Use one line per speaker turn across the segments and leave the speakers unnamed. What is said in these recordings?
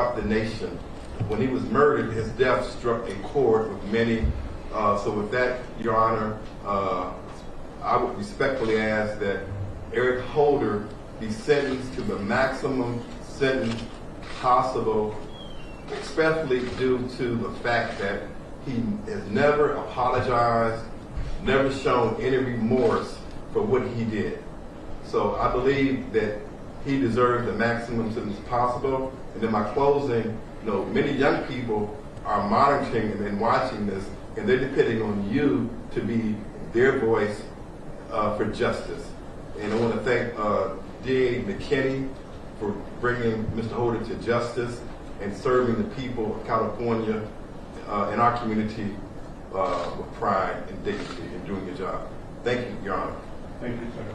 the nation. When he was murdered, his death struck a chord with many. So with that, Your Honor, I would respectfully ask that Eric Holder be sentenced to the maximum sentence possible, especially due to the fact that he has never apologized, never shown any remorse for what he did. So I believe that he deserves the maximum sentence possible. And in my closing, many young people are monitoring and watching this, and they're depending on you to be their voice for justice. And I want to thank D.A. McKinney for bringing Mr. Holder to justice and serving the people of California and our community with pride and dignity and doing your job. Thank you, Your Honor.
Thank you, sir.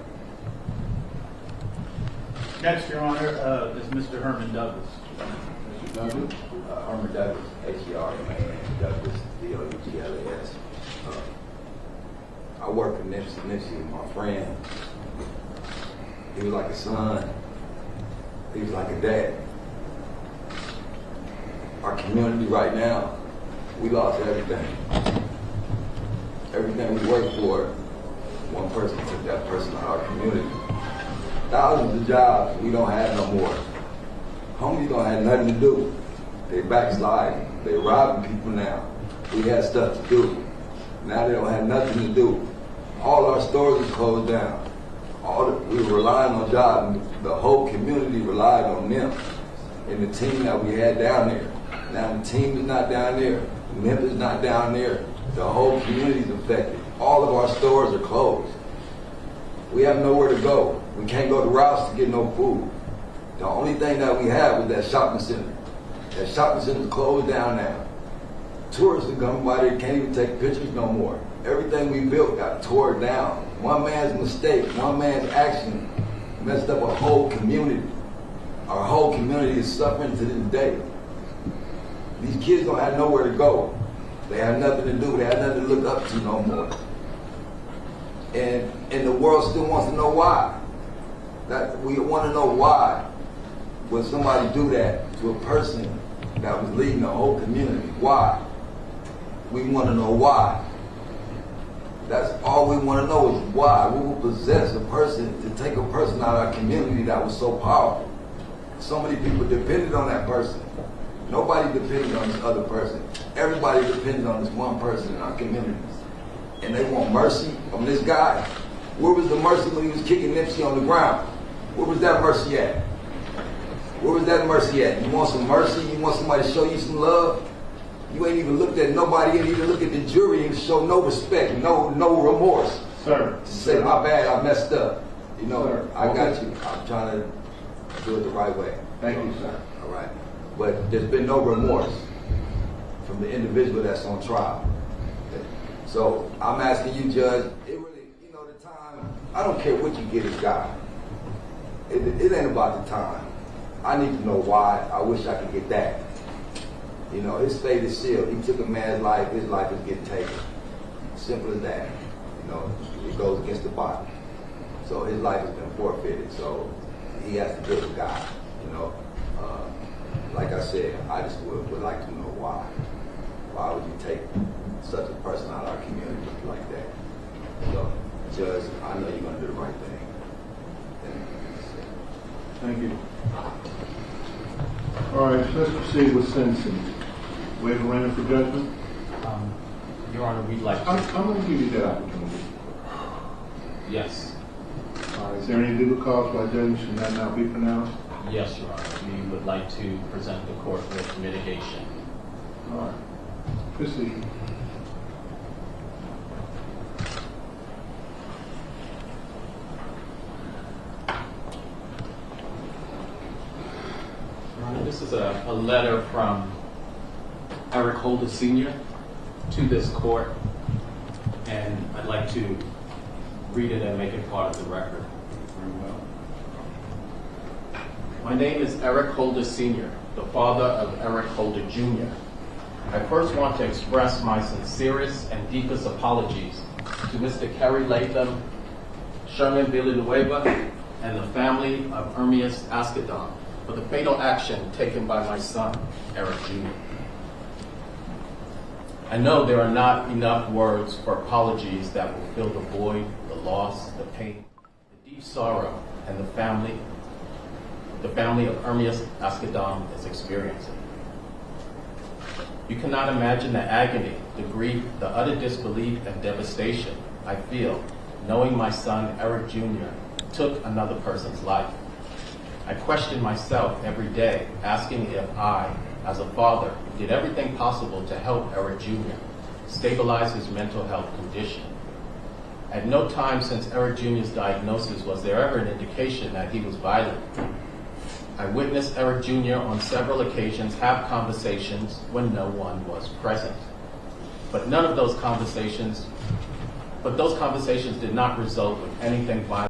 Next, Your Honor, is Mr. Herman Douglas.
Mr. Douglas? Herman Douglas, H-E-R-M-A-N, Douglas, D-O-U-G-L-A-S. I work for NIPSEY. NIPSEY is my friend. He was like a son. He was like a dad. Our community right now, we lost everything. Everything we worked for, one person took that person out of our community. Thousands of jobs we don't have no more. Homies don't have nothing to do. They backsliding. They robbing people now. We had stuff to do. Now they don't have nothing to do. All our stores are closed down. We were relying on jobs. The whole community relied on them and the team that we had down there. Now the team is not down there. Memphis is not down there. The whole community is affected. All of our stores are closed. We have nowhere to go. We can't go to Rouse to get no food. The only thing that we have is that shopping center. That shopping center is closed down now. Tourists are coming by there, can't even take pictures no more. Everything we built got tore down. One man's mistake, one man's action messed up a whole community. Our whole community is suffering to this day. These kids don't have nowhere to go. They have nothing to do. They have nothing to look up to no more. And the world still wants to know why. That we want to know why would somebody do that to a person that was leading the whole community? Why? We want to know why. That's all we want to know is why. We will possess a person to take a person out of our community that was so powerful. So many people depended on that person. Nobody depended on this other person. Everybody depended on this one person in our communities. And they want mercy from this guy. Where was the mercy when he was kicking Nipsey on the ground? Where was that mercy at? Where was that mercy at? You want some mercy? You want somebody to show you some love? You ain't even looked at nobody. You ain't even looked at the jury and show no respect, no remorse.
Sir.
To say, my bad, I messed up.
Sir.
I got you. I'm trying to do it the right way.
Thank you, sir.
All right. But there's been no remorse from the individual that's on trial. So I'm asking you, Judge, it really, the time, I don't care what you get this guy. It ain't about the time. I need to know why. I wish I could get that. His fate is sealed. He took a man's life. His life is getting taken. Simple as that. It goes against the body. So his life has been forfeited. So he has to deal with God. Like I said, I just would like to know why. Why would you take such a person out of our community like that? So, Judge, I know you're going to do the right thing.
Thank you.
All right, let's proceed with sentencing. Waiver random for judgment?
Your Honor, we'd like to...
I'm going to give you that opportunity.
Yes.
All right, is there any legal cause why judgment should not be pronounced?
Yes, Your Honor. We would like to present the court with mitigation.
All right. Proceed.
Your Honor, this is a letter from Eric Holder Sr. to this court, and I'd like to read it and make it part of the record.
Very well.
My name is Eric Holder Sr., the father of Eric Holder Jr. I first want to express my sincerest and deepest apologies to Mr. Kerry Latham, Sherman Villanueva, and the family of Ermias Ascadon for the fatal action taken by my son, Eric Jr. I know there are not enough words for apologies that will fill the void, the loss, the pain, the deep sorrow, and the family of Ermias Askedam is experiencing. You cannot imagine the agony, the grief, the utter disbelief and devastation I feel knowing my son, Eric Jr., took another person's life. I question myself every day, asking if I, as a father, did everything possible to help Eric Jr. stabilize his mental health condition. At no time since Eric Jr.'s diagnosis was there ever an indication that he was violent. I witnessed Eric Jr. on several occasions have conversations when no one was present. But those conversations did not result in anything violent.